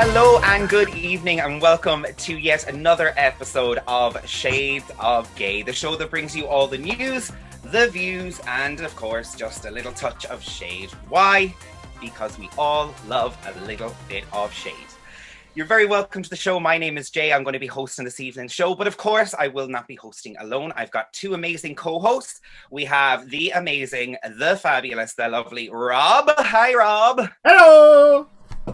Hello and good evening and welcome to yet another episode of Shades of Gay, the show that brings you all the news, the views, and of course, just a little touch of shade. Why? Because we all love a little bit of shade. You're very welcome to the show. My name is Jay. I'm going to be hosting this evening's show, but of course, I will not be hosting alone. I've got two amazing co-hosts. We have the amazing, the fabulous, the lovely Rob. Hi, Rob. Hello.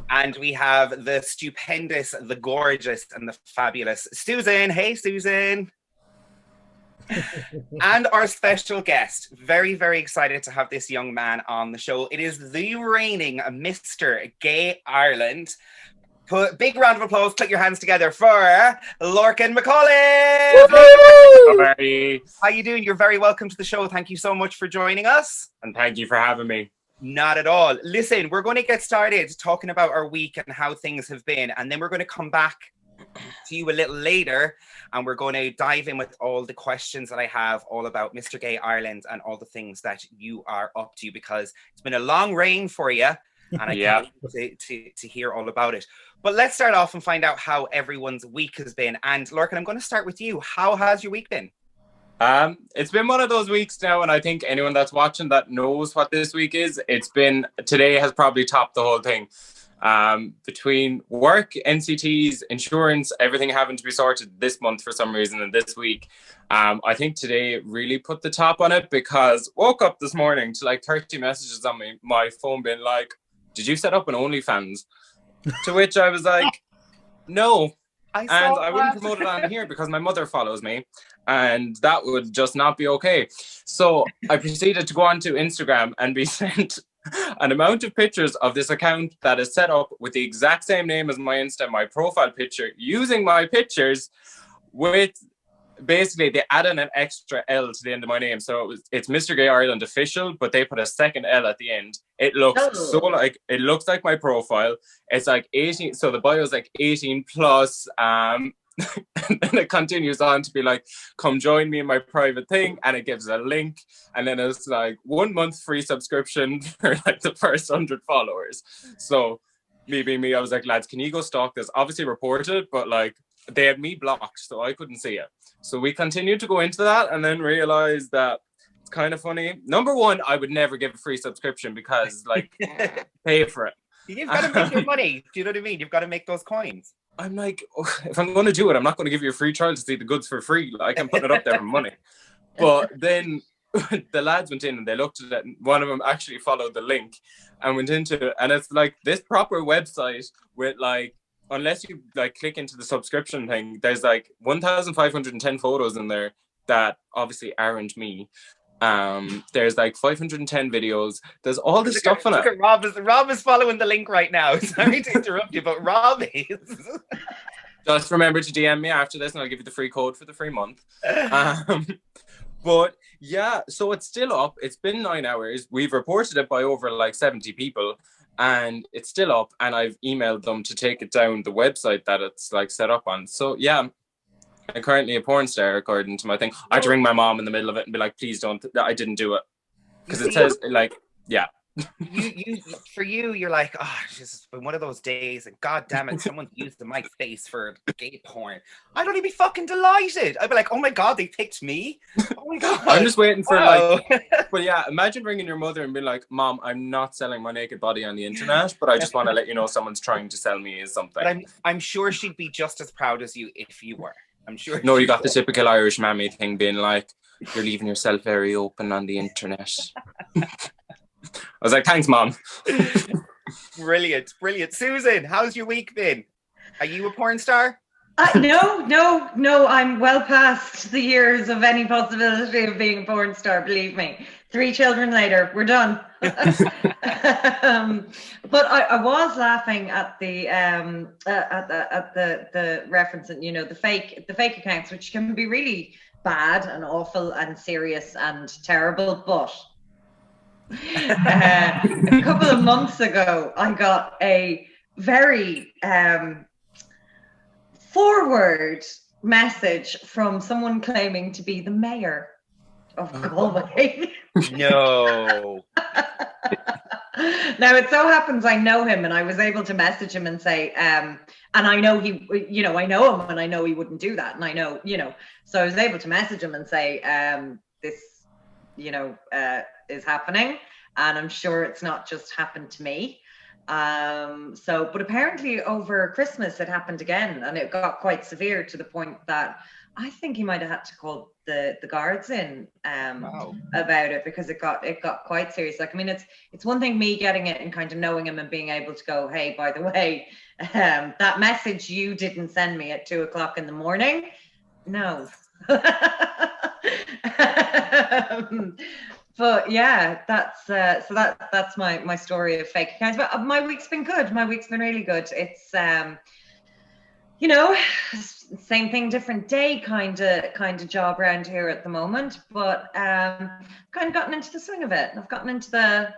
And we have the stupendous, the gorgeous, and the fabulous Susan. Hey, Susan. And our special guest. Very, very excited to have this young man on the show. It is the reigning Mr. Gay Ireland. Big round of applause. Put your hands together for Lorcan Mc Auliffe. Hi. How you doing? You're very welcome to the show. Thank you so much for joining us. And thank you for having me. Not at all. Listen, we're going to get started talking about our week and how things have been. And then we're going to come back to you a little later. And we're going to dive in with all the questions that I have all about Mr. Gay Ireland and all the things that you are up to. Because it's been a long reign for you. And I can't wait to hear all about it. But let's start off and find out how everyone's week has been. And Lorcan, I'm going to start with you. How has your week been? It's been one of those weeks now, and I think anyone that's watching that knows what this week is. Today has probably topped the whole thing. Between work, NCTs, insurance, everything having to be sorted this month for some reason and this week. I think today really put the top on it because woke up this morning to like 30 messages on my phone being like, did you set up an OnlyFans? To which I was like, no. I wouldn't promote it on here because my mother follows me and that would just not be okay. So I proceeded to go onto Instagram and be sent an amount of pictures of this account that is set up with the exact same name as my Insta, my profile picture, using my pictures with basically they added an extra L to the end of my name. So it's Mr. Gay Ireland official, but they put a second L at the end. It looks it looks like my profile. It's like 18. So the bio is like 18 plus. And then it continues on to be like, come join me in my private thing. And it gives a link. And then it's like 1 month free subscription for like the first 100 followers. So me being me, I was like, lads, can you go stalk this? Obviously reported, but like they had me blocked, so I couldn't see it. So we continued to go into that and then realized that it's kind of funny. Number one, I would never give a free subscription because like pay for it. You've got to make your money. Do you know what I mean? You've got to make those coins. I'm like, if I'm going to do it, I'm not going to give you a free trial to see the goods for free. Like, I can put it up there for money. But then the lads went in and they looked at it and one of them actually followed the link and went into it. And it's like this proper website with like, unless you like click into the subscription thing, there's like 1,510 photos in there that obviously aren't me. There's like 510 videos. There's all this stuff on it. Rob is following the link right now. Sorry to interrupt you, but Rob is. Just remember to DM me after this and I'll give you the free code for the free month. But yeah, so it's still up. It's been 9 hours. We've reported it by over like 70 people. And it's still up, and I've emailed them to take it down the website that it's like set up on. So yeah, I'm currently a porn star according to my thing. I had to ring my mom in the middle of it and be like, please don't, I didn't do it. Because it says like, yeah. You're like, oh, it's just been one of those days and god damn it, someone's used my face for gay porn. I'd only be fucking delighted. I'd be like, oh my god, they picked me. Oh my god. I'm just waiting for like, but yeah, imagine ringing your mother and being like, Mom, I'm not selling my naked body on the internet, but I just want to let you know someone's trying to sell me something. But I'm sure she'd be just as proud as you if you were. I'm sure. No, you got the typical Irish mammy thing being like, you're leaving yourself very open on the internet. I was like, thanks, Mom. Brilliant. Susan, how's your week been? Are you a porn star? No. I'm well past the years of any possibility of being a porn star, believe me. 3 children later, we're done. But I was laughing at the reference and the fake accounts, which can be really bad and awful and serious and terrible, but a couple of months ago, I got a very forward message from someone claiming to be the mayor of Galway. No. Now it so happens I know him, and I was able to message him and say, and I know he, I know him, and I know he wouldn't do that, and I know, so I was able to message him and say, this, is happening, and I'm sure it's not just happened to me. But apparently over Christmas it happened again, and it got quite severe to the point that I think he might have had to call the guards in about it, because it got quite serious. Like, I mean, it's one thing me getting it and kind of knowing him and being able to go, hey, by the way, that message you didn't send me at 2:00 in the morning. No. But yeah, that's that's my story of fake accounts. But my week's been good. My week's been really good. It's same thing, different day kind of job around here at the moment. But kind of gotten into the swing of it. I've gotten into the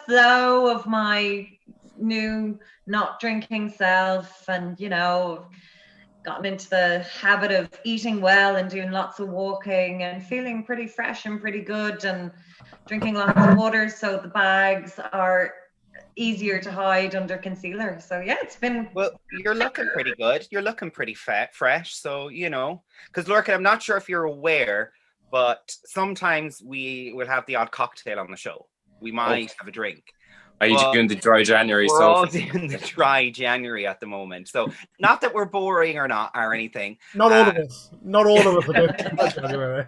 flow of my new not drinking self, and gotten into the habit of eating well and doing lots of walking and feeling pretty fresh and pretty good, and drinking lots of water so the bags are easier to hide under concealer. So yeah, it's been... Well, you're looking pretty good. You're looking pretty fresh. So, because Lorcan, I'm not sure if you're aware, but sometimes we will have the odd cocktail on the show. We might have a drink. Are you doing the dry January? We're all doing the dry January at the moment. So not that we're boring or anything. Not all of us. Not all of us are doing dry January.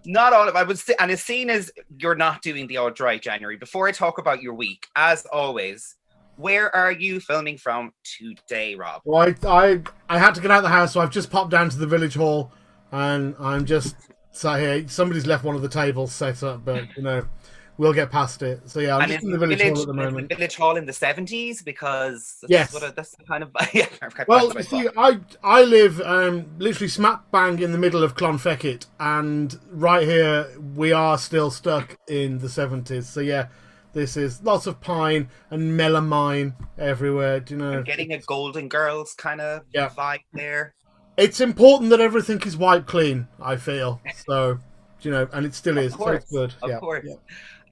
Not all of I would say, and as seen as you're not doing the old dry January, before I talk about your week, as always, where are you filming from today, Rob? Well, I had to get out of the house, so I've just popped down to the village hall, and I'm just sat here. Somebody's left one of the tables set up, but we'll get past it. So yeah, I'm just in the village hall at the moment. The village hall in the 70s, because that's kind of Well, you see, I live literally smack bang in the middle of Clonfecit, and right here we are still stuck in the 70s. So yeah, this is lots of pine and melamine everywhere. I'm getting a Golden Girls kind of vibe there. It's important that everything is wiped clean, I feel. So and it still is. So it's good. Of course. Yeah.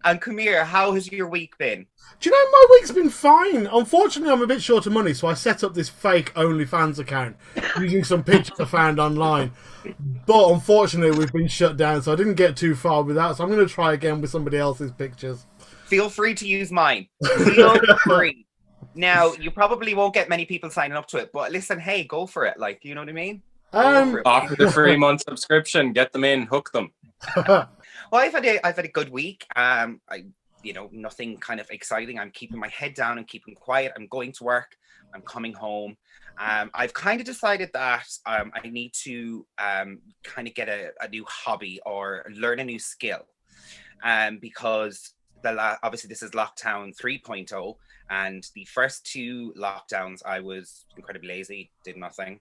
And come here, how has your week been? Do you know, my week's been fine. Unfortunately, I'm a bit short of money, so I set up this fake OnlyFans account using some pictures I found online. But unfortunately, we've been shut down, so I didn't get too far with that. So I'm going to try again with somebody else's pictures. Feel free to use mine. Feel free. Now, you probably won't get many people signing up to it, but listen, hey, go for it. Like, you know what I mean? Offer the 3-month subscription. Get them in. Hook them. Well, I've had a good week. Nothing kind of exciting. I'm keeping my head down and keeping quiet. I'm going to work. I'm coming home. I've kind of decided that I need to kind of get a new hobby or learn a new skill, because obviously this is lockdown 3.0, and the first 2 lockdowns I was incredibly lazy, did nothing.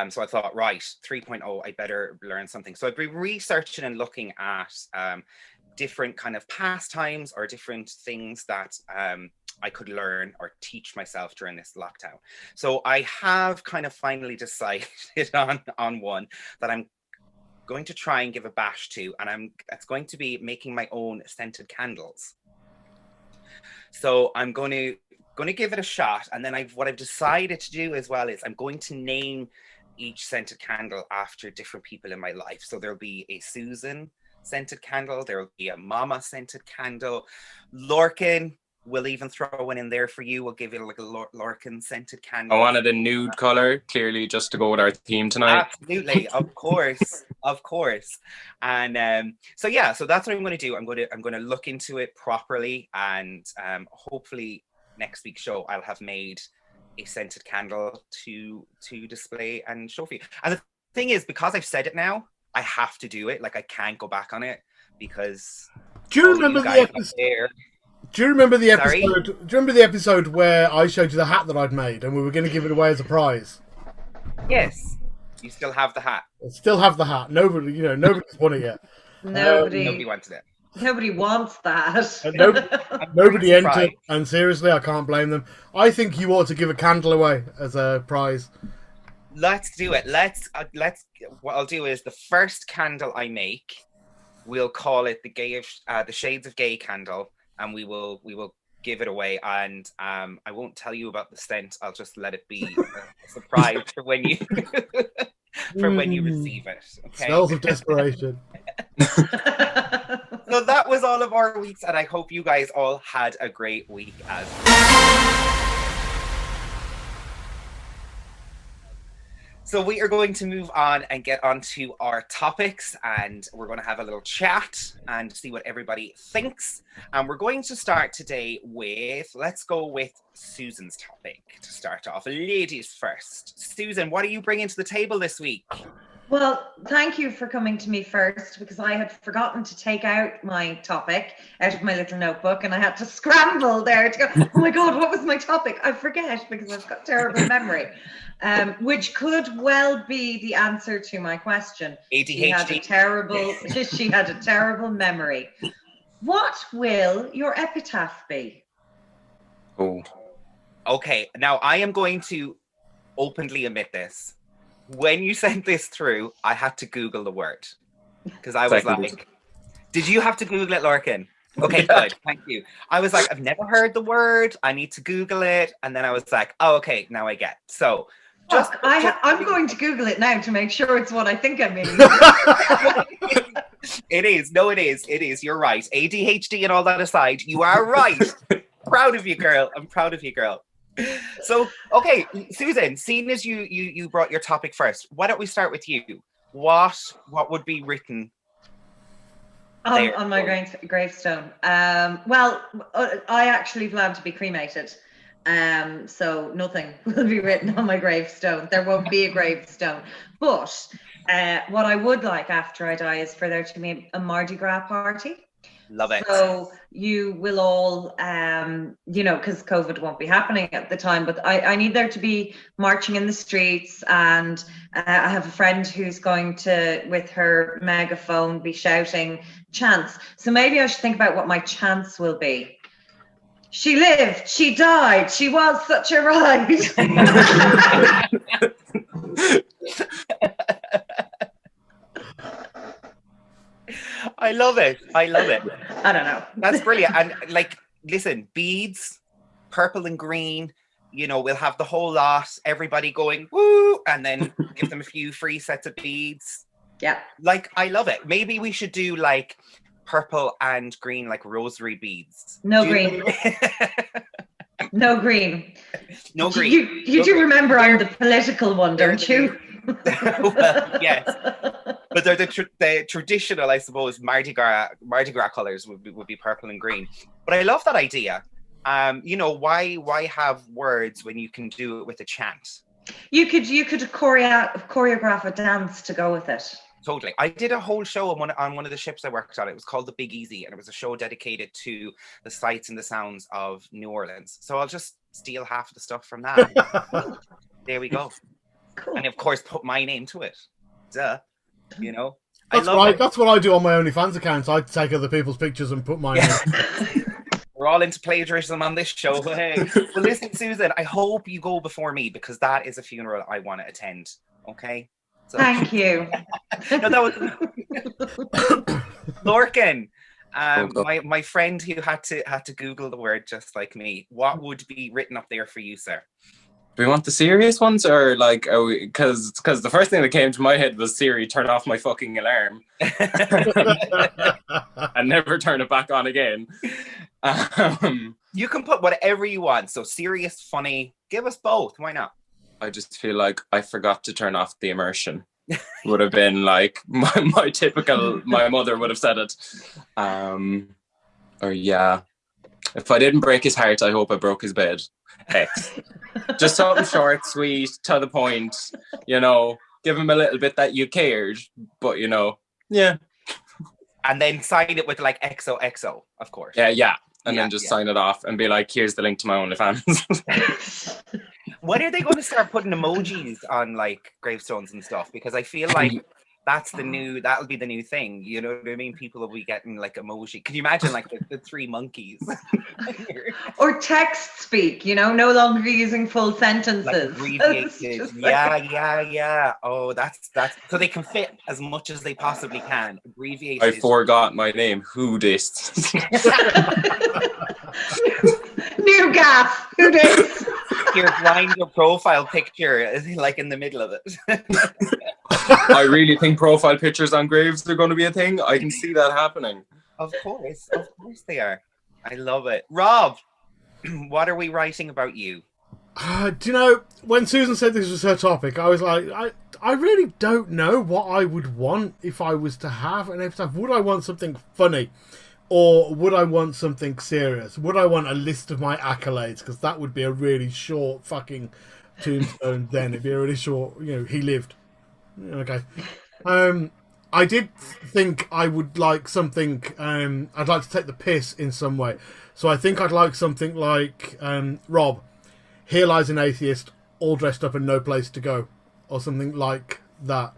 So I thought, right, 3.0, I better learn something. So I've been researching and looking at different kind of pastimes or different things that I could learn or teach myself during this lockdown. So I have kind of finally decided on one that I'm going to try and give a bash to, and it's going to be making my own scented candles. So I'm going to give it a shot, and then what I've decided to do as well is I'm going to name each scented candle after different people in my life. So there'll be a Susan scented candle, there'll be a Mama scented candle. Lorcan, we'll even throw one in there for you. We'll give you like a Lorcan scented candle. I wanted a nude color, clearly, just to go with our theme tonight. Absolutely, of course. And so that's what I'm going to do. I'm going to look into it properly, and hopefully next week's show I'll have made a scented candle to display and show for you. And the thing is, because I've said it now, I have to do it. Like, I can't go back on it, because do you remember the episode? Do you remember the episode? Do you remember the episode where I showed you the hat that I'd made, and we were going to give it away as a prize? Yes. You still have the hat. I still have the hat. Nobody's won it yet. Nobody wanted it. Nobody wants that. Nobody entered, and seriously, I can't blame them. I think you ought to give a candle away as a prize. Let's do it. Let's. What I'll do is the first candle I make, we'll call it the Shades of Gay candle, and we will give it away. And I won't tell you about the scent. I'll just let it be a surprise for when you when you receive it. Okay. Smells of desperation. So that was all of our weeks, and I hope you guys all had a great week as well. So we are going to move on and get onto our topics, and we're going to have a little chat and see what everybody thinks. And we're going to start today with, let's go with Susan's topic to start off. Ladies first. Susan, what are you bringing to the table this week? Well, thank you for coming to me first, because I had forgotten to take out my topic out of my little notebook, and I had to scramble there to go, oh my God, what was my topic? I forget because I've got terrible memory, which could well be the answer to my question. ADHD. She had a terrible memory. What will your epitaph be? Oh. Okay, now I am going to openly admit this. When you sent this through, I had to Google the word, because I was like, did you have to Google it, Lorcan? Okay, good. Thank you. I was like, I've never heard the word. I need to Google it. And then I was like, oh, okay, now I get. So I'm going to Google it now to make sure it's what I think I mean. It is. No, it is. It is. You're right. ADHD and all that aside, you are right. Proud of you, girl. I'm proud of you, girl. So, okay, Susan, seeing as you brought your topic first, why don't we start with you? What would be written on my gravestone? Well, I actually plan to be cremated, so nothing will be written on my gravestone. There won't be a gravestone. But what I would like after I die is for there to be a Mardi Gras party. Love it. So you will all, because COVID won't be happening at the time, but I need there to be marching in the streets, and I have a friend who's going to, with her megaphone, be shouting chants. So maybe I should think about what my chants will be. She lived, she died, she was such a ride. I love it. I don't know. That's brilliant. And listen, beads, purple and green, we'll have the whole lot, everybody going, woo, and then give them a few free sets of beads. Yeah. I love it. Maybe we should do purple and green, rosary beads. No green. No green. No green. You do remember I'm the political one, don't you? Well, yes. But they're the traditional, I suppose, Mardi Gras colors would be purple and green. But I love that idea. Why have words when you can do it with a chant? You could choreograph a dance to go with it. Totally. I did a whole show on one of the ships I worked on. It was called The Big Easy, and it was a show dedicated to the sights and the sounds of New Orleans. So I'll just steal half of the stuff from that. There we go. Cool. And of course, put my name to it. Duh. That's what I do on my OnlyFans account. I take other people's pictures and put mine in. We're all into plagiarism on this show. Hey. Well, listen, Susan, I hope you go before me, because that is a funeral I want to attend. Okay? So. Thank you. No, that was Lorcan. My friend who had to Google the word just like me. What would be written up there for you, sir? Do we want the serious ones, or because the first thing that came to my head was Siri, turn off my fucking alarm and never turn it back on again. You can put whatever you want. So serious, funny, give us both. Why not? I just feel like I forgot to turn off the immersion. Would have been my typical, my mother would have said it. Or yeah, if I didn't break his heart, I hope I broke his bed. X. Just something short, sweet, to the point, give him a little bit that you cared, but yeah. And then sign it with XOXO, of course. Yeah. And then just sign it off and be like, here's the link to my OnlyFans. When are they going to start putting emojis on gravestones and stuff? Because I feel like that'll be the new thing. You know what I mean? People will be getting emoji. Can you imagine the three monkeys? Or text speak, no longer using full sentences. Abbreviated. Yeah. Oh, that's so they can fit as much as they possibly can. Abbreviated. I forgot my name. Who dis? this. Your Grindr profile picture is like in the middle of it. I really think profile pictures on graves are going to be a thing. I can see that happening. Of course they are. I love it. Rob, what are we writing about you? Do you know, when Susan said this was her topic, I was like, I really don't know what I would want if I was to have an epitaph. Would I want something funny? Or would I want something serious? Would I want a list of my accolades? Because that would be a really short fucking tombstone then. It'd be a really short, he lived. Okay. I did think I would like something, I'd like to take the piss in some way. So I think I'd like something like, Rob, here lies an atheist, all dressed up and no place to go. Or something like that.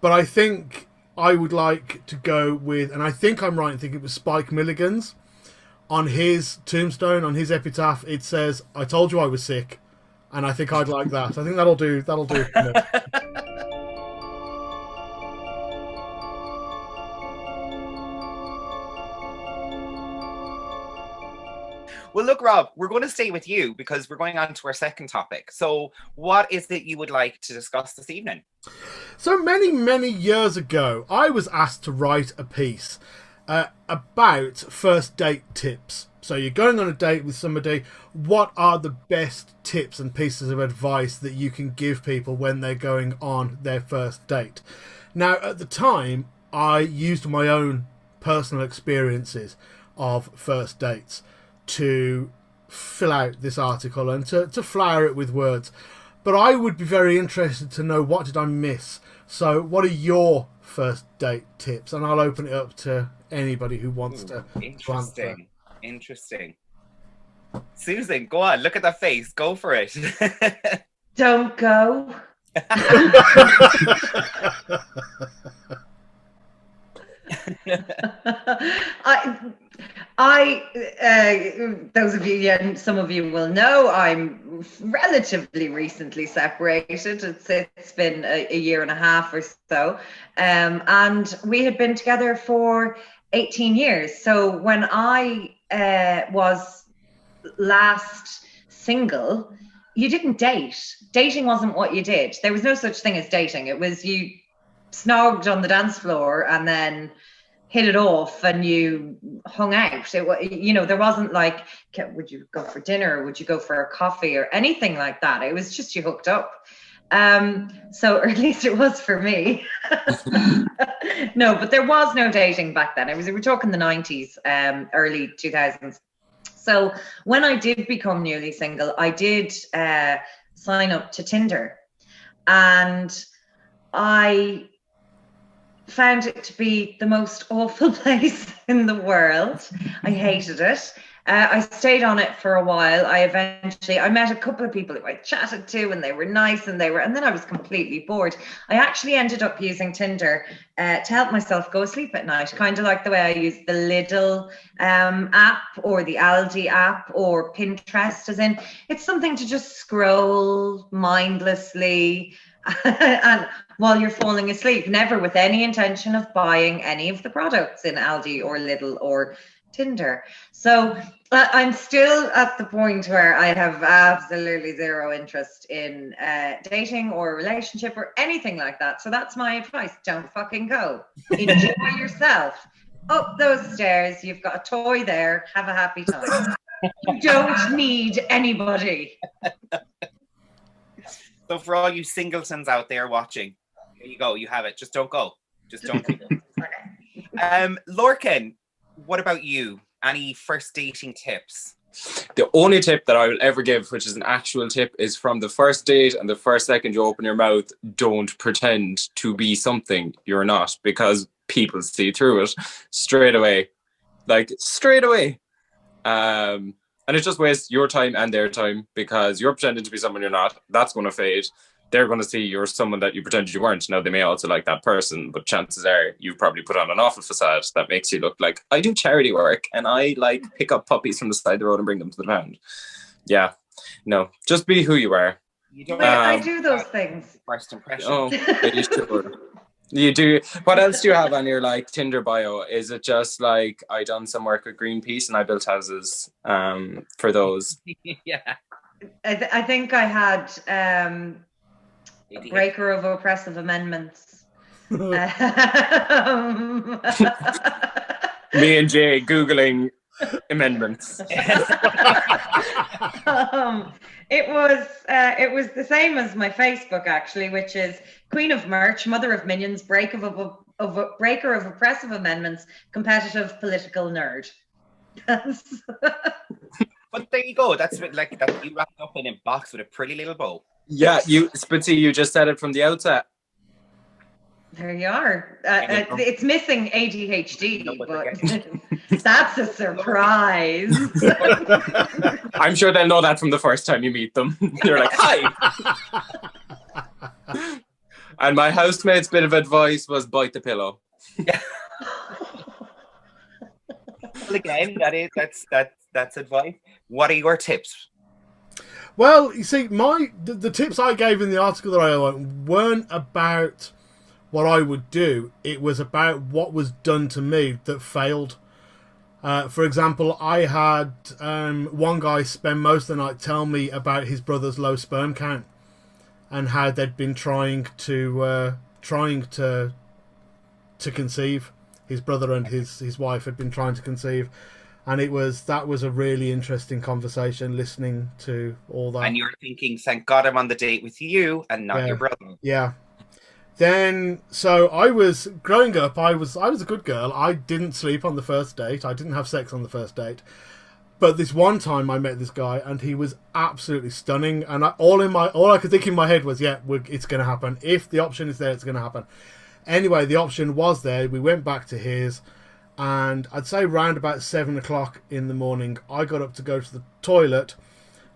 But I think I would like to go with, and I think I'm right in thinking it was Spike Milligan's. On his tombstone, on his epitaph, it says, "I told you I was sick," and I think I'd like that. I think that'll do. That'll do. For me. Well, look, Rob, we're going to stay with you because we're going on to our second topic. So what is it you would like to discuss this evening? So many years ago, I was asked to write a piece about first date tips. So you're going on a date with somebody. What are the best tips and pieces of advice that you can give people when they're going on their first date? Now, at the time, I used my own personal experiences of first dates to fill out this article and to flower it with words. But I would be very interested to know, what did I miss? So what are your first date tips? And I'll open it up to anybody who wants to answer. Interesting. Susan, go on. Look at that face. Go for it. Don't go. Those of you, some of you will know, I'm relatively recently separated. It's been a year and a half or so, and we had been together for 18 years. So when I was last single, you didn't date. Dating wasn't what you did. There was no such thing as dating. It was you snogged on the dance floor and then hit it off and you hung out. It was, there wasn't like, would you go for dinner? Or would you go for a coffee or anything like that? It was just you hooked up. So, or at least it was for me. No, but there was no dating back then. We're talking the 90s, early 2000s. So when I did become newly single, I did sign up to Tinder, and I found it to be the most awful place in the world. I hated it. I stayed on it for a while. I met a couple of people who I chatted to, and they were nice, and then I was completely bored. I actually ended up using Tinder to help myself go to sleep at night, kind of like the way I use the Lidl app or the Aldi app or Pinterest, as in it's something to just scroll mindlessly and while you're falling asleep, never with any intention of buying any of the products in Aldi or Lidl or Tinder. So I'm still at the point where I have absolutely zero interest in dating or relationship or anything like that. So that's my advice. Don't fucking go. Enjoy yourself. Up those stairs. You've got a toy there. Have a happy time. You don't need anybody. So for all you singletons out there watching, there you go. You have it. Just don't go. Just don't go. Okay. Lorcan, what about you? Any first dating tips? The only tip that I will ever give, which is an actual tip, is from the first date and the first second you open your mouth, don't pretend to be something you're not, because people see through it straight away. Like, straight away. And it just wastes your time and their time, because you're pretending to be someone you're not. That's going to fade. They're going to see you're someone that you pretended you weren't. Now, they may also like that person, but chances are you've probably put on an awful facade that makes you look like, I do charity work and I like pick up puppies from the side of the road and bring them to the pound. Yeah. No, just be who you are. You don't I do those things. First impression. Oh, you sure? You do. What else do you have on your Tinder bio? Is it just I done some work with Greenpeace and I built houses for those? Yeah. I think I had breaker of oppressive amendments. Me and Jay Googling amendments. It was the same as my Facebook, actually, which is Queen of Merch, Mother of Minions, breaker of oppressive amendments, competitive political nerd. But there you go. That's like that. You wrapped up in a box with a pretty little bow. Yeah, but see, you just said it from the outset. There you are. It's missing ADHD, but that's a surprise. I'm sure they'll know that from the first time you meet them. They're like, hi. And my housemate's bit of advice was bite the pillow. Well, again, that's advice. What are your tips? Well, you see, the tips I gave in the article that I wrote weren't about what I would do. It was about what was done to me that failed. For example, I had one guy spend most of the night tell me about his brother's low sperm count and how they'd been trying to conceive. His brother and his wife had been trying to conceive, and that was a really interesting conversation, listening to all that. And you're thinking, thank God I'm on the date with you and not your brother. Yeah. Then, so growing up, I was a good girl. I didn't sleep on the first date. I didn't have sex on the first date. But this one time I met this guy and he was absolutely stunning. And all I could think in my head was, yeah, it's going to happen. If the option is there, it's going to happen. Anyway, the option was there. We went back to his, and I'd say round about 7 o'clock in the morning, I got up to go to the toilet,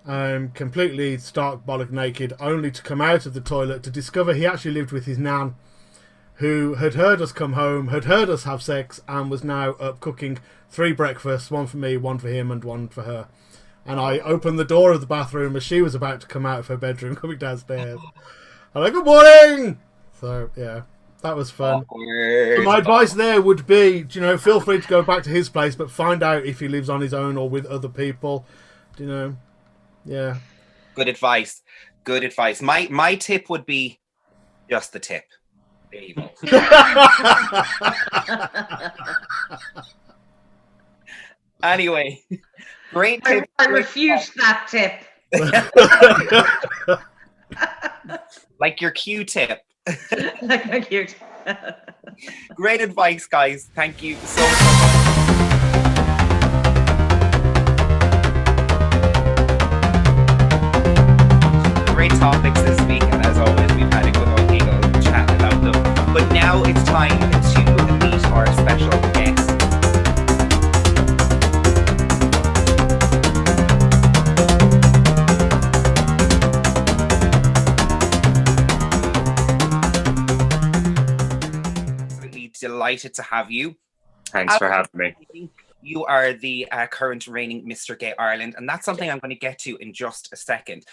completely stark bollock naked, only to come out of the toilet to discover he actually lived with his nan, who had heard us come home, had heard us have sex, and was now up cooking 3 breakfasts, one for me, one for him, and one for her. And I opened the door of the bathroom as she was about to come out of her bedroom, coming downstairs. I'm like, good morning! So, yeah, that was fun. So my advice there would be, feel free to go back to his place, but find out if he lives on his own or with other people. Yeah. Good advice. Good advice. My tip would be just the tip. There you go. Anyway, great tip. I refuse that tip. Like your Q-tip. Like a cute. Great advice, guys. Thank you so much. Great topics this week, and as always, we've had a good old giggle chat about them. But now it's time to meet our special guest. Absolutely delighted to have you. Thanks for having me. You are the current reigning Mr. Gay Ireland, and that's something I'm going to get to in just a second.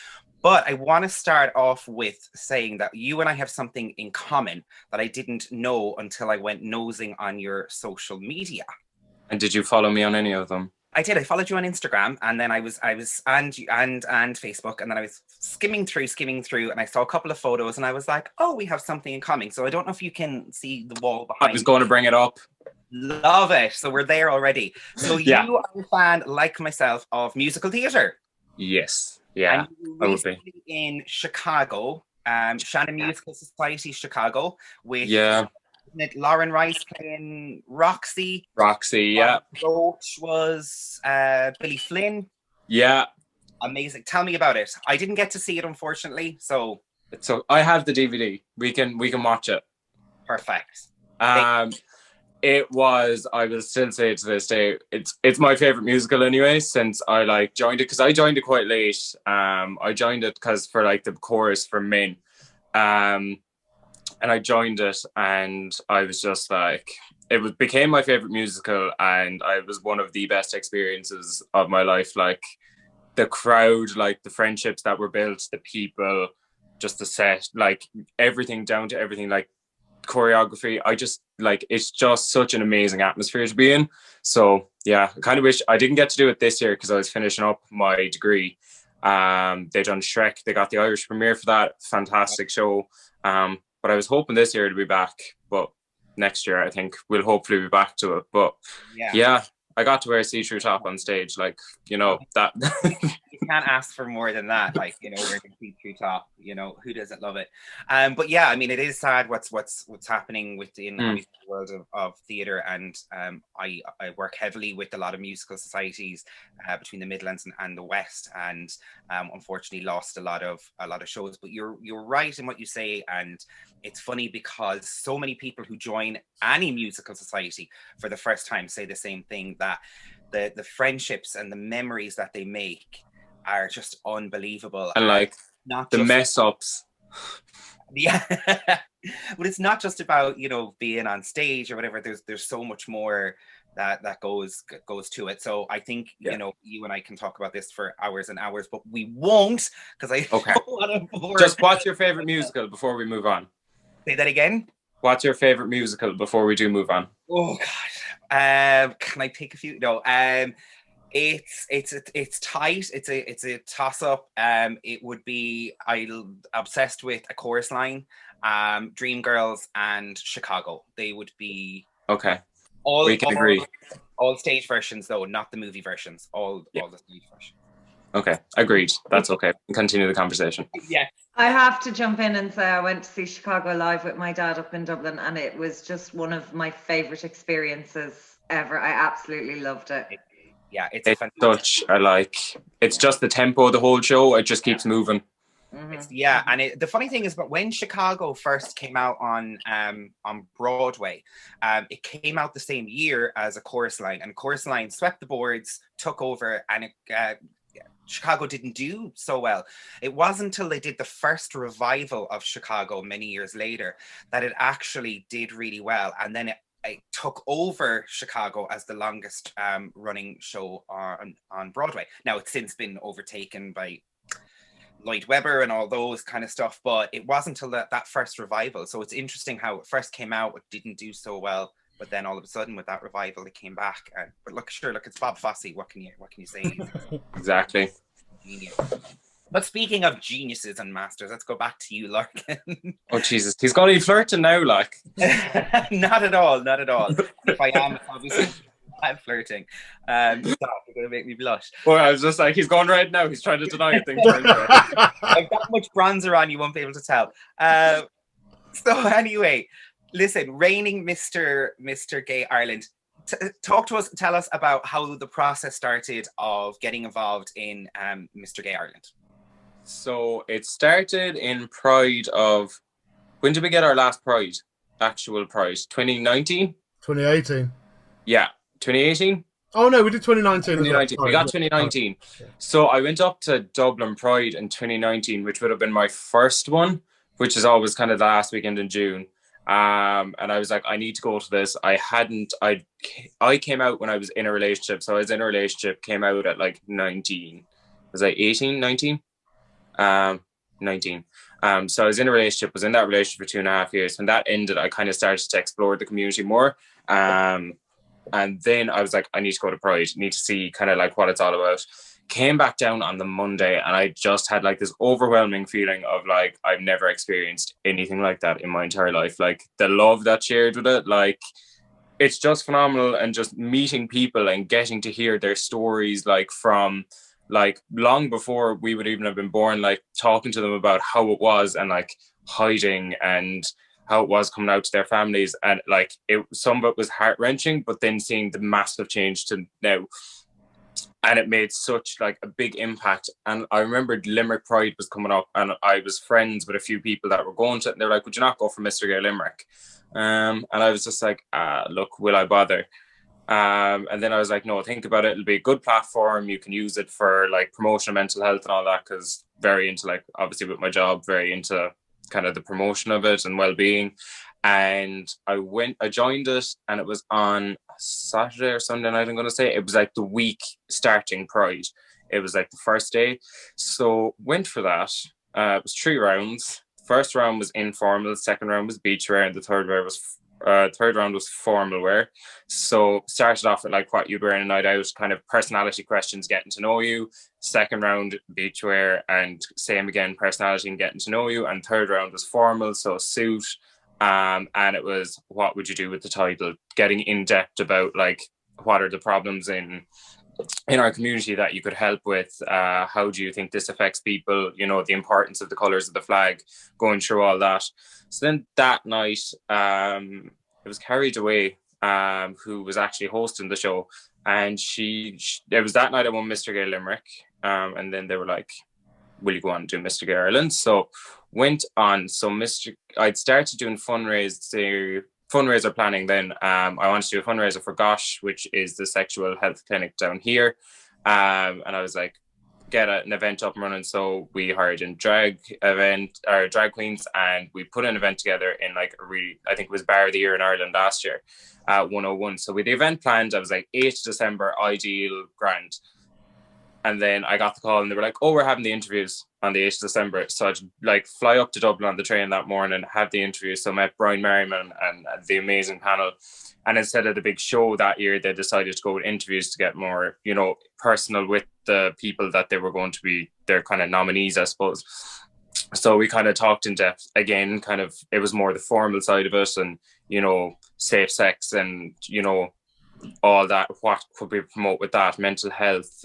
But I want to start off with saying that you and I have something in common that I didn't know until I went nosing on your social media. And did you follow me on any of them? I did. I followed you on Instagram, and then I was and Facebook, and then I was skimming through, and I saw a couple of photos, and I was like, oh, we have something in common. So I don't know if you can see the wall behind. I was going to bring it up. Love it. So we're there already. So Yeah. You are a fan, like myself, of musical theatre. Yes. Yeah. And you I were would be. recently in Chicago, Shannon Musical Society, Chicago, with Lauren Rice playing Roxy. Yeah. Roach was Billy Flynn. Yeah. Amazing. Tell me about it. I didn't get to see it, unfortunately. So I have the DVD. We can watch it. perfect. It was, I will still say it to this day, it's my favorite musical anyway, since I joined it, because I joined it quite late. I joined it because for the chorus for men. And I joined it, and I was just became my favorite musical, and it was one of the best experiences of my life. The crowd, the friendships that were built, the people, just the set, everything down to everything, choreography. I just it's just such an amazing atmosphere to be in. So yeah, I kind of wish I didn't get to do it this year because I was finishing up my degree, They done Shrek. They got the Irish premiere for that. Fantastic show. But I was hoping this year to be back, but next year I think we'll hopefully be back to it. But yeah, I got to wear a see-through top on stage, like, you know, that. You can't ask for more than that, like, you know, wearing a see-through top, you know, who doesn't love it? But yeah, I mean, it is sad what's happening within the world of theatre, and I work heavily with a lot of musical societies between the Midlands and the West, and unfortunately lost a lot of shows. But you're right in what you say, and it's funny because so many people who join any musical society for the first time say the same thing, that the friendships and the memories that they make are just unbelievable. And like not the just, mess ups. Yeah. But it's not just about, you know, being on stage or whatever. There's so much more that goes to it. So I think, you know, you and I can talk about this for hours and hours, but we won't, because I don't want to bore. Just what's your favorite musical before we move on? Say that again. What's your favorite musical before we do move on? Oh God. Can I pick a few? No. It's tight. It's a toss up. It would be, I'm obsessed with A Chorus Line, Dreamgirls, and Chicago. They would be we can agree. All stage versions though, not the movie versions. All the stage versions. Okay, agreed. That's okay. Continue the conversation. Yeah. I have to jump in and say I went to see Chicago live with my dad up in Dublin, and it was just one of my favorite experiences ever. I absolutely loved it. Yeah, it's such a, like, it's just the tempo of the whole show. It just keeps moving. And the funny thing is, but when Chicago first came out on Broadway, it came out the same year as A Chorus Line, and Chorus Line swept the boards, took over, and Chicago didn't do so well. It wasn't until they did the first revival of Chicago many years later that it actually did really well, and then it took over Chicago as the longest running show on Broadway. Now it's since been overtaken by Lloyd Webber and all those kind of stuff, but it wasn't until that first revival. So it's interesting how it first came out, it didn't do so well, but then all of a sudden with that revival it came back. But look, it's Bob Fosse. What can you say? Exactly. Genius. But speaking of geniuses and masters, let's go back to you, Lorcan. Oh Jesus, he's got to be flirting now, like. Not at all. If I am, obviously I'm flirting. Stop, you're going to make me blush. Well, I was just like, he's going right now. He's trying to deny it. I've got much bronzer on, you won't be able to tell. So anyway, listen, reigning Mr. Gay Ireland, talk to us, tell us about how the process started of getting involved in Mr. Gay Ireland. So it started in Pride of, when did we get our last Pride? Actual Pride? 2019? 2018. Yeah. 2018? Oh no, we did 2019. 2019. We got 2019. So I went up to Dublin Pride in 2019, which would have been my first one, which is always kind of the last weekend in June. And I was like, I need to go to this. I came out when I was in a relationship. So I was in a relationship, came out at like 19. Was I 18, 19? 19. So I was in a relationship, was in that relationship for 2.5 years. When that ended, I kind of started to explore the community more. And then I was like, I need to go to Pride, need to see kind of like what it's all about. Came back down on the Monday and I just had like this overwhelming feeling of like, I've never experienced anything like that in my entire life. Like the love that shared with it, like it's just phenomenal. And just meeting people and getting to hear their stories, like from like long before we would even have been born, like talking to them about how it was and like hiding and how it was coming out to their families. And like some of it was heart-wrenching, but then seeing the massive change to now, and it made such like a big impact. And I remember Limerick Pride was coming up and I was friends with a few people that were going to it, and they were like, would you not go for Mr. Gay Limerick? And I was just like, look, will I bother? And then I was like, no, think about it. It'll be a good platform. You can use it for like promotion of mental health and all that, because very into like, obviously with my job, very into kind of the promotion of it and well-being. And I joined it, and it was on Saturday or Sunday night, I'm going to say. It was like the week starting Pride. It was like the first day. So went for that. It was 3 rounds. First round was informal. The second round was beachwear. And the third round was third round was formal wear. So started off with like what you'd wear in a night out, kind of personality questions, getting to know you. Second round, beach wear, and same again, personality and getting to know you. And third round was formal, so suit. And it was what would you do with the title, getting in depth about like what are the problems in our community that you could help with, how do you think this affects people, you know, the importance of the colors of the flag, going through all that. So then that night, it was Carried Away, who was actually hosting the show, and it was that night I won Mr. Gay Limerick, and then they were like, will you go on and do Mr. Gay Ireland? So went on. So I'd started doing fundraiser planning then. I wanted to do a fundraiser for GOSH, which is the sexual health clinic down here. And I was like, get an event up and running. So we hired in drag queens, and we put an event together in like I think it was Bar of the Year in Ireland last year, 101. So with the event planned, I was like 8th December, ideal, grand. And then I got the call and they were like, oh, we're having the interviews on the 8th of December. So I'd like fly up to Dublin on the train that morning, have the interview. So I met Brian Merriman and the amazing panel. And instead of the big show that year, they decided to go with interviews to get more, you know, personal with the people that they were going to be their kind of nominees, I suppose. So we kind of talked in depth again, kind of, it was more the formal side of it and, you know, safe sex and, you know, all that, what could we promote with that, mental health.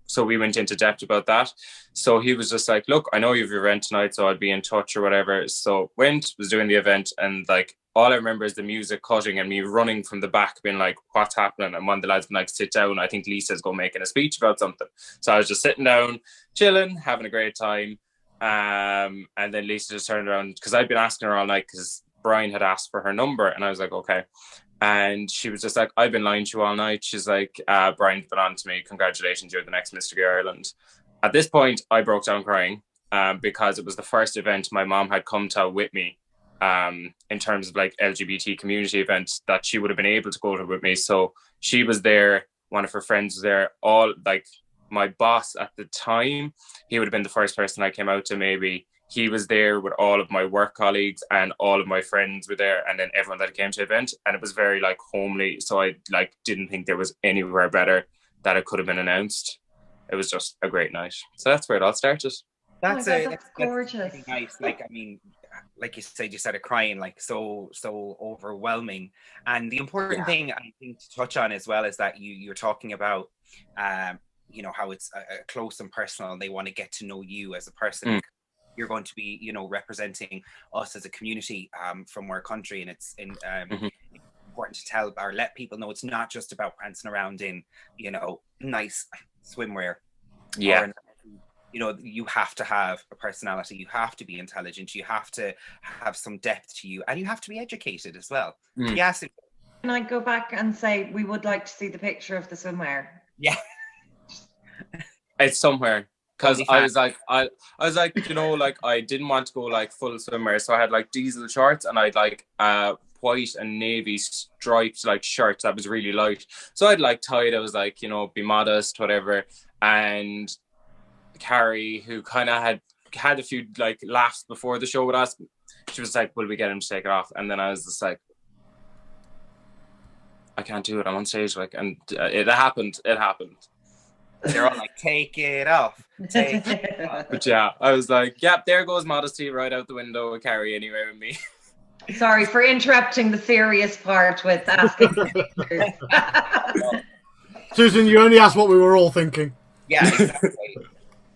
So we went into depth about that. So he was just like, look, I know you have your event tonight, so I'll be in touch or whatever. So was doing the event, and like all I remember is the music cutting and me running from the back being like, what's happening? And one of the lads been like, sit down. I think Lisa's going making a speech about something. So I was just sitting down, chilling, having a great time. And then Lisa just turned around, because I'd been asking her all night because Brian had asked for her number, and I was like, okay. And she was just like, I've been lying to you all night. She's like, Brian's been on to me. Congratulations, you're the next Mr. Gay Ireland. At this point, I broke down crying because it was the first event my mom had come to with me in terms of like LGBT community events that she would have been able to go to with me. So she was there. One of her friends was there. All like my boss at the time, he would have been the first person I came out to maybe. He was there with all of my work colleagues, and all of my friends were there, and then everyone that came to the event, and it was very like homely. So I like didn't think there was anywhere better that it could have been announced. It was just a great night. So that's where it all started. That's gorgeous. That's really nice. Like, I mean, like you said, you started crying, like so overwhelming. And the important thing I think to touch on as well is that you're talking about, you know, how it's close and personal, and they want to get to know you as a person. You're going to be, you know, representing us as a community from our country, and it's important to tell or let people know it's not just about prancing around in, you know, nice swimwear. Or, you know, you have to have a personality, you have to be intelligent, you have to have some depth to you, and you have to be educated as well. Yes. Can I go back and say we would like to see the picture of the swimwear? Yeah. It's somewhere. Because I was like, you know, like I didn't want to go like full swimwear, so I had like diesel shorts, and I'd like white and navy striped like shirts that was really light. So I'd like tied. I was like, you know, be modest, whatever. And Carrie, who kind of had a few like laughs before the show with us, she was like, "Will we get him to take it off?" And then I was just like, "I can't do it. I'm on stage." Like, and it happened. It happened. They're all like, take it off. Take it off. But yeah, I was like, yep, there goes modesty right out the window with Carrie anyway with me. Sorry for interrupting the serious part with asking. Susan, you only asked what we were all thinking. Yeah, exactly.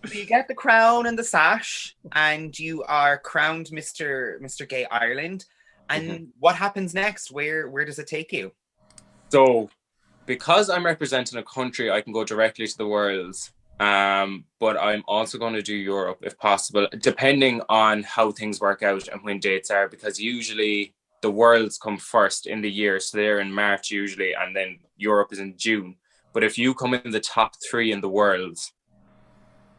So you get the crown and the sash, and you are crowned Mr. Gay Ireland. And what happens next? Where does it take you? So, because I'm representing a country, I can go directly to the Worlds. But I'm also going to do Europe if possible, depending on how things work out and when dates are, because usually the Worlds come first in the year. So they're in March usually, and then Europe is in June. But if you come in the top 3 in the Worlds,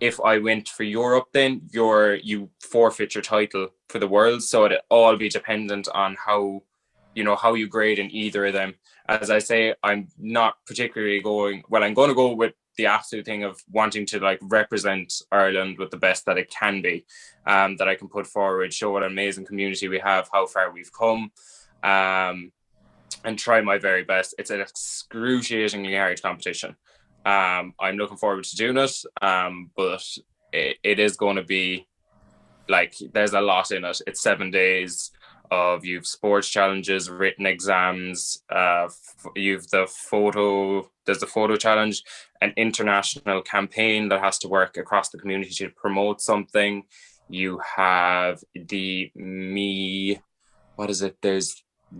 if I went for Europe, then you forfeit your title for the Worlds. So it'd all be dependent on how you grade in either of them. As I say, I'm not particularly I'm going to go with the absolute thing of wanting to like represent Ireland with the best that it can be, that I can put forward, show what an amazing community we have, how far we've come. and try my very best. It's an excruciatingly hard competition. I'm looking forward to doing it, but it is going to be like, there's a lot in it. It's 7 days of, you've sports challenges, written exams, there's the photo challenge, an international campaign that has to work across the community to promote something. You have there's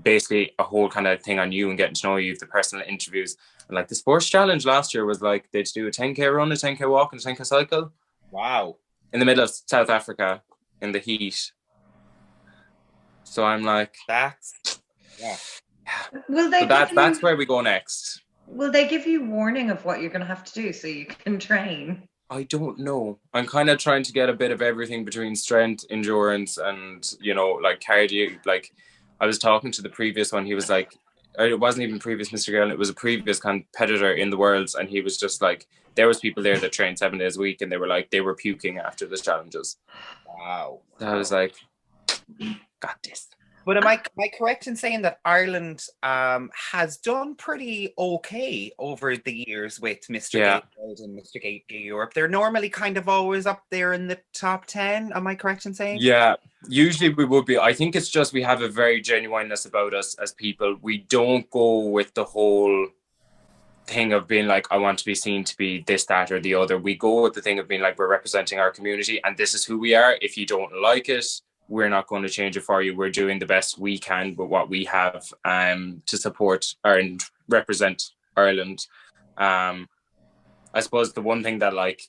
basically a whole kind of thing on you and getting to know you, the personal interviews. And like the sports challenge last year was like, they'd do a 10K run, a 10K walk, and a 10K cycle. Wow. In the middle of South Africa in the heat. So I'm like, that's that's where we go next. Will they give you warning of what you're going to have to do so you can train? I don't know. I'm kind of trying to get a bit of everything between strength, endurance, and, you know, like cardio. Like, I was talking to the previous one. He was like, it wasn't even previous Mr. Girl. It was a previous competitor in the Worlds. And he was just like, there was people there that trained 7 days a week. And they were like, they were puking after the challenges. Wow. So I was like, got this. But am I correct in saying that Ireland has done pretty okay over the years with Mr. Gay World and Mr. Gay Europe? They're normally kind of always up there in the top 10. Am I correct in saying? Yeah, usually we would be. I think it's just we have a very genuineness about us as people. We don't go with the whole thing of being like, I want to be seen to be this, that, or the other. We go with the thing of being like, we're representing our community and this is who we are. If you don't like it, we're not going to change it for you. We're doing the best we can with what we have to support and represent Ireland. I suppose the one thing that like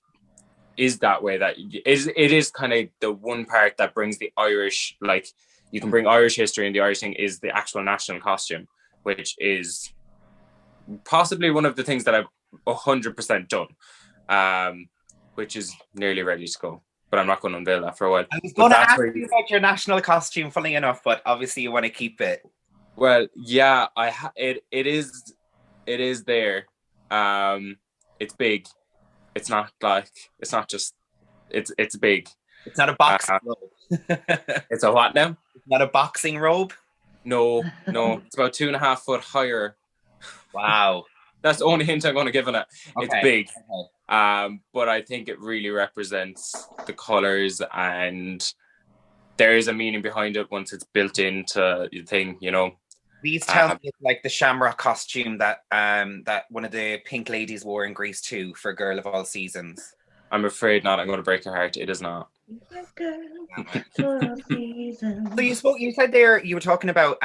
is that way, that it is kind of the one part that brings the Irish, like you can bring Irish history, and the Irish thing is the actual national costume, which is possibly one of the things that I've 100% done, which is nearly ready to go. But I'm not going to unveil that for a while. I was going to ask you about your national costume, funny enough, but obviously you want to keep it. Well, yeah, it is there. It's big. It's not just. It's big. It's not a boxing robe. It's a what now? It's not a boxing robe. No. It's about 2.5 foot higher. Wow. That's the only hint I'm going to give on it. Okay. It's big. Okay. But I think it really represents the colours, and there is a meaning behind it once it's built into the thing, you know. These tell me like the shamrock costume that one of the pink ladies wore in Greece too for Girl of All Seasons. I'm afraid not. I'm going to break your heart. It is not. So you said there, you were talking about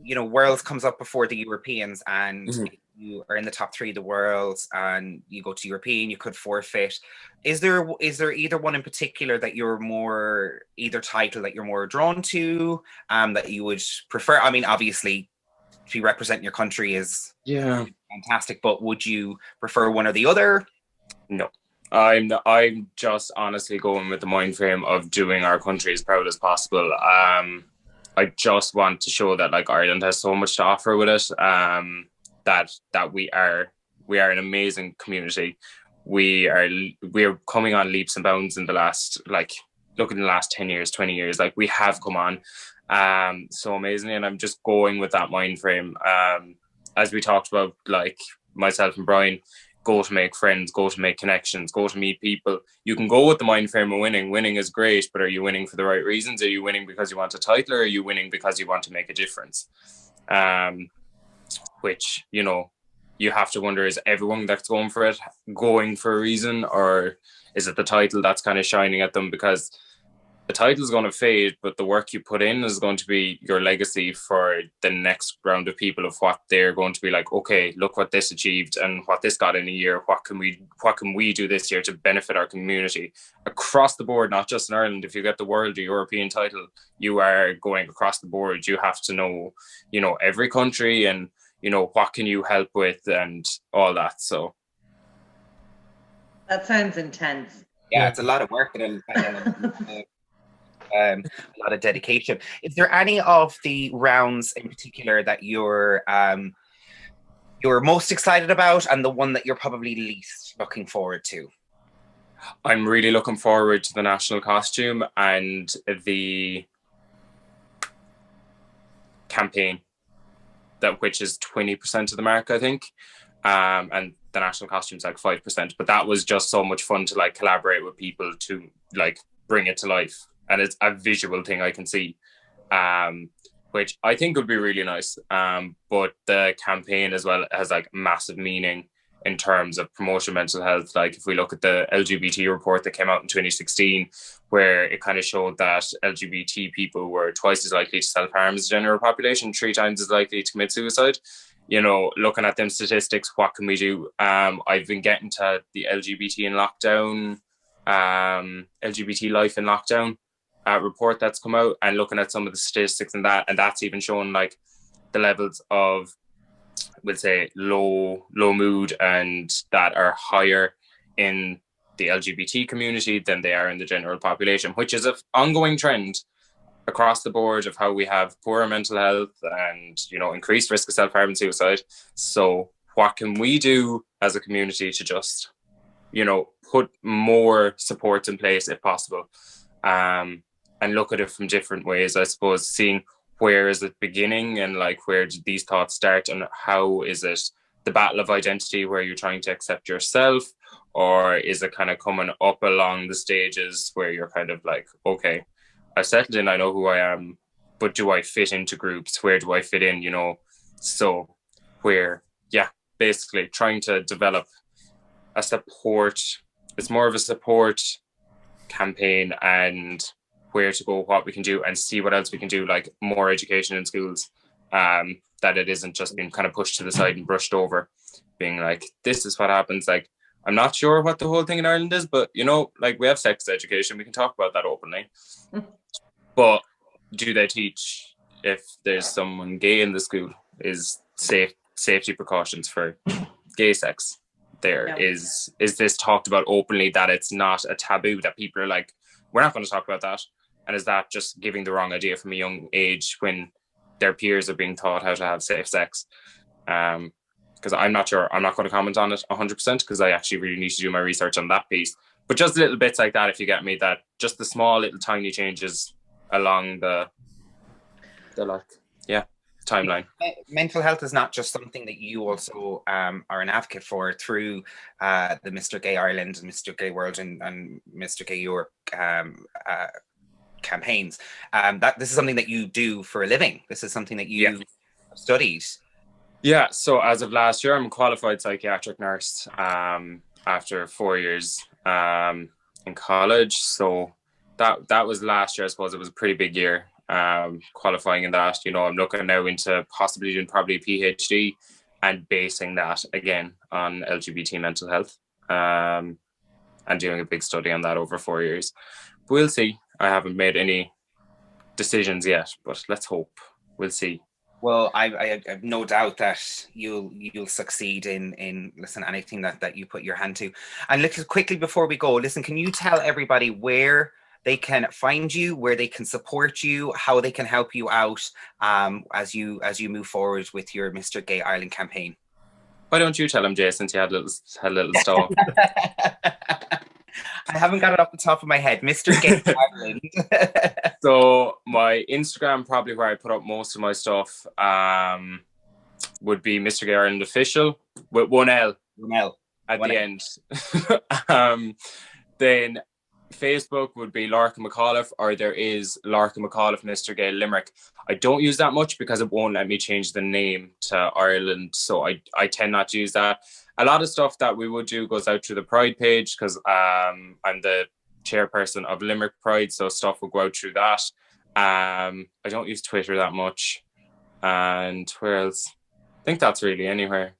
Worlds comes up before the Europeans, and you are in the top 3 of the Worlds, and you go to European, you could forfeit. Is there either one in particular that you're more, either title that you're more drawn to, that you would prefer? I mean, obviously, to be representing your country is fantastic, but would you prefer one or the other? No. I'm just honestly going with the mind frame of doing our country as proud as possible. I just want to show that like Ireland has so much to offer with it. That we are an amazing community. We're coming on leaps and bounds in the last, like, look in the last 10 years, 20 years, like we have come on so amazingly, and I'm just going with that mind frame. As we talked about, like myself and Brian, go to make friends, go to make connections, go to meet people. You can go with the mind frame of winning. Winning is great, but are you winning for the right reasons? Are you winning because you want a title, or are you winning because you want to make a difference? Which, you know, you have to wonder, is everyone that's going for it going for a reason, or is it the title that's kind of shining at them? Because the title is going to fade, but the work you put in is going to be your legacy for the next round of people, of what they're going to be like, okay, look what this achieved and what this got in a year. What can we do this year to benefit our community across the board, not just in Ireland? If you get the world or European title, you are going across the board. You have to know, you know, every country, and, you know, what can you help with and all that. So that sounds intense. Yeah, it's a lot of work and a lot of dedication. Is there any of the rounds in particular that you're most excited about, and the one that you're probably least looking forward to? I'm really looking forward to the national costume and the campaign, which is 20% of the mark, I think. And the national costume's like 5%. But that was just so much fun to like collaborate with people to like bring it to life. And it's a visual thing I can see, which I think would be really nice. But the campaign as well has like massive meaning in terms of promotion of mental health. Like if we look at the LGBT report that came out in 2016, where it kind of showed that LGBT people were twice as likely to self-harm as the general population, 3 times as likely to commit suicide. You know, looking at them statistics, what can we do? I've been getting to the LGBT in lockdown, LGBT life in lockdown report that's come out, and looking at some of the statistics and that's even shown like the levels of, we'll say, low mood and that are higher in the LGBT community than they are in the general population, which is an ongoing trend across the board of how we have poorer mental health and, you know, increased risk of self-harm and suicide. So what can we do as a community to just, you know, put more supports in place if possible, and look at it from different ways, I suppose, seeing where is it beginning and like where did these thoughts start, and how is it the battle of identity where you're trying to accept yourself, or is it kind of coming up along the stages where you're kind of like, okay, I've settled in, I know who I am, but do I fit into groups? Where do I fit in, you know? So where, yeah, basically trying to develop a support, it's more of a support campaign, and where to go, what we can do, and see what else we can do, like more education in schools, that it isn't just being kind of pushed to the side and brushed over, being like, this is what happens. Like, I'm not sure what the whole thing in Ireland is, but, you know, like we have sex education, we can talk about that openly. But do they teach if there's someone gay in the school? Is safety precautions for gay sex there? Yeah. Is this talked about openly, that it's not a taboo, that people are like, we're not going to talk about that? And is that just giving the wrong idea from a young age when their peers are being taught how to have safe sex? Because I'm not sure. I'm not going to comment on it 100% because I actually really need to do my research on that piece. But just little bits like that, if you get me, that just the small little tiny changes along the like, yeah, timeline. Mental health is not just something that you also are an advocate for through the Mr. Gay Ireland and Mr. Gay World and Mr. Gay Europe campaigns. That this is something that you do for a living. This is something that you studied. Yeah, so as of last year, I'm a qualified psychiatric nurse after 4 years in college. So that was last year. I suppose it was a pretty big year qualifying in that. You know, I'm looking now into possibly doing probably a PhD and basing that again on LGBT mental health, and doing a big study on that over 4 years. We'll see. I haven't made any decisions yet, but let's hope. We'll see. Well, I have no doubt that you'll succeed in listen, anything that you put your hand to. And look, quickly before we go, listen, can you tell everybody where they can find you, where they can support you, how they can help you out as you move forward with your Mr. Gay Ireland campaign? Why don't you tell them, Jay, since you had a little stall? I haven't got it off the top of my head. Mr. Gay Ireland. So my Instagram, probably where I put up most of my stuff, would be Mr. Gay Ireland Official with one L at the end. Then Facebook would be Lorcan Mc Auliffe, or there is Lorcan Mc Auliffe Mr. Gay Limerick. I don't use that much because it won't let me change the name to Ireland, so I tend not to use that. A lot of stuff that we would do goes out to the Pride page because I'm the chairperson of Limerick Pride, so stuff will go out through that. I don't use Twitter that much. And where else? I think that's really anywhere.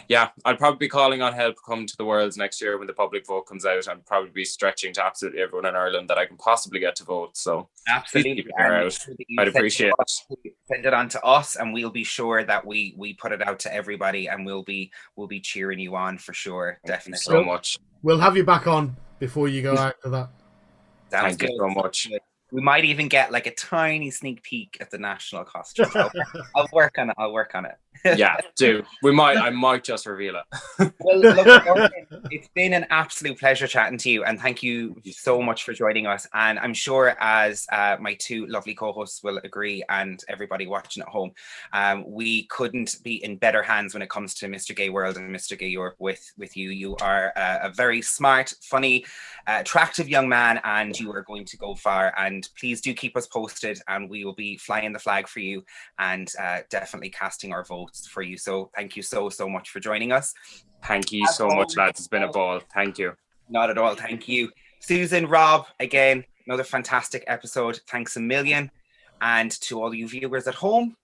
Yeah, I'd probably be calling on help come to the Worlds next year when the public vote comes out. I'd probably be stretching to absolutely everyone in Ireland that I can possibly get to vote. So absolutely, I'd appreciate it. Send it on to us, and we'll be sure that we put it out to everybody, and we'll be cheering you on for sure. Definitely. Thank you so much. We'll have you back on before you go out to that. Sounds Thank you so much. We might even get like a tiny sneak peek at the national costume. I'll work on it. I'll work on it. Yeah, do. I might just reveal it. Well, look, it's been an absolute pleasure chatting to you, and thank you so much for joining us. And I'm sure, as my two lovely co-hosts will agree, and everybody watching at home, we couldn't be in better hands when it comes to Mr. Gay World and Mr. Gay Europe with you. You are a very smart, funny, attractive young man, and you are going to go far. And please do keep us posted, and we will be flying the flag for you and definitely casting our votes for you. So thank you so much for joining us. Thank you so much, lads. It's been a ball. Thank you. Not at all. Thank you, Susan, Rob. Again, another fantastic episode. Thanks a million. And to all you viewers at home,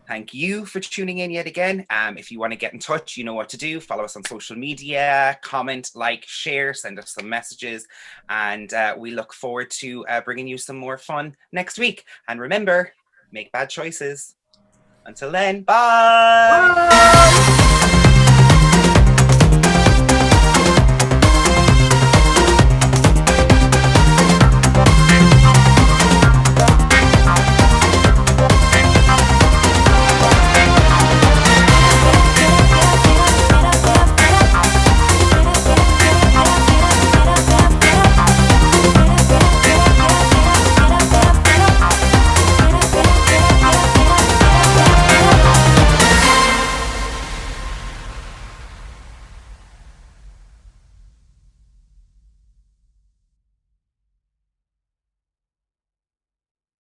thank you for tuning in yet again. If you want to get in touch, you know what to do. Follow us on social media, comment, like, share, send us some messages, and we look forward to bringing you some more fun next week. And remember, make bad choices. Until then, bye!